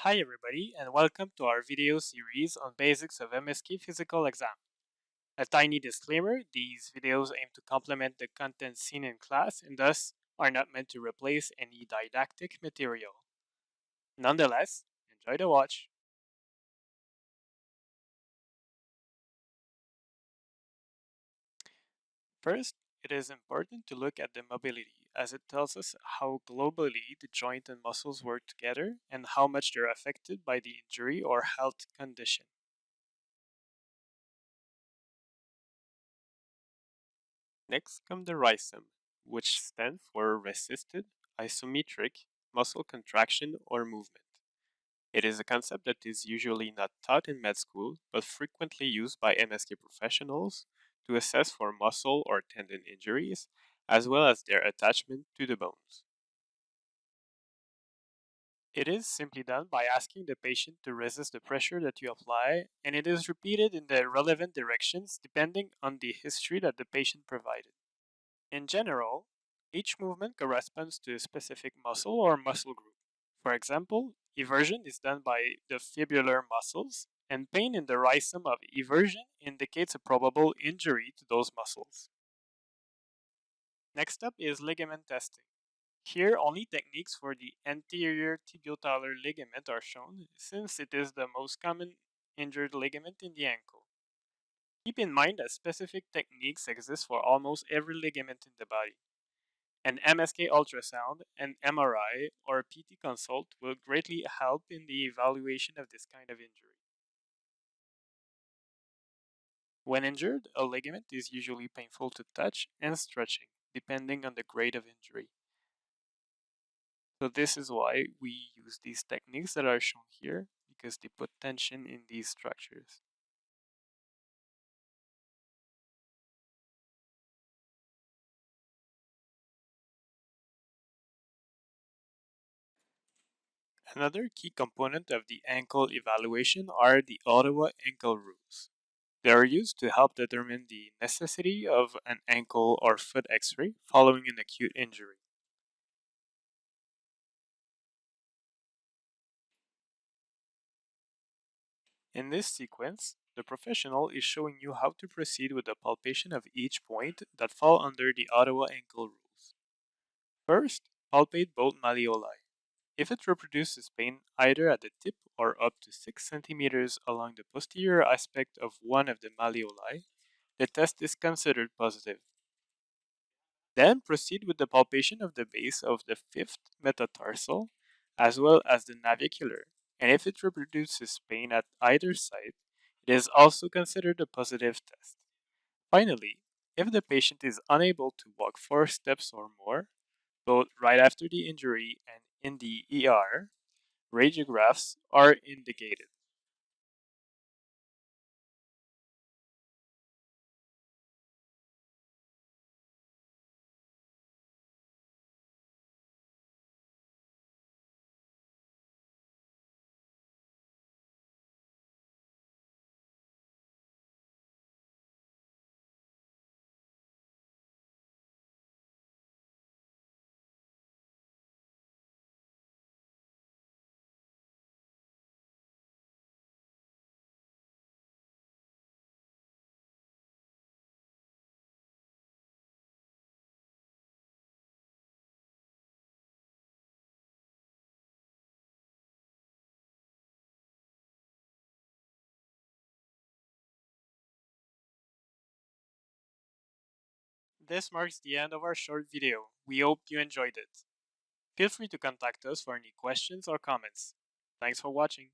Hi everybody and welcome to our video series on basics of MSK physical exam. A tiny disclaimer, these videos aim to complement the content seen in class and thus are not meant to replace any didactic material. Nonetheless, enjoy the watch. First, it is important to look at the mobility as it tells us how globally the joint and muscles work together and how much they're affected by the injury or health condition. Next come the rhizome, which stands for resisted isometric muscle contraction or movement. It is a concept that is usually not taught in med school, but frequently used by MSK professionals to assess for muscle or tendon injuries, as well as their attachment to the bones. It is simply done by asking the patient to resist the pressure that you apply, and it is repeated in the relevant directions depending on the history that the patient provided. In general, each movement corresponds to a specific muscle or muscle group. For example, eversion is done by the fibular muscles, and pain in the rhizome of eversion indicates a probable injury to those muscles. Next up is ligament testing. Here, only techniques for the anterior tibiotalar ligament are shown, since it is the most common injured ligament in the ankle. Keep in mind that specific techniques exist for almost every ligament in the body. An MSK ultrasound, an MRI, or a PT consult will greatly help in the evaluation of this kind of injury. When injured, a ligament is usually painful to touch and stretching, depending on the grade of injury. So this is why we use these techniques that are shown here, because they put tension in these structures. Another key component of the ankle evaluation are the Ottawa ankle rules. They are used to help determine the necessity of an ankle or foot x-ray following an acute injury. In this sequence, the professional is showing you how to proceed with the palpation of each point that fall under the Ottawa ankle rules. First, palpate both malleoli. If it reproduces pain either at the tip or up to 6 centimeters along the posterior aspect of one of the malleoli, the test is considered positive. Then proceed with the palpation of the base of the fifth metatarsal as well as the navicular, and if it reproduces pain at either side, it is also considered a positive test. Finally, if the patient is unable to walk 4 steps or more, both right after the injury and in the ER, radiographs are indicated. This marks the end of our short video. We hope you enjoyed it. Feel free to contact us for any questions or comments. Thanks for watching.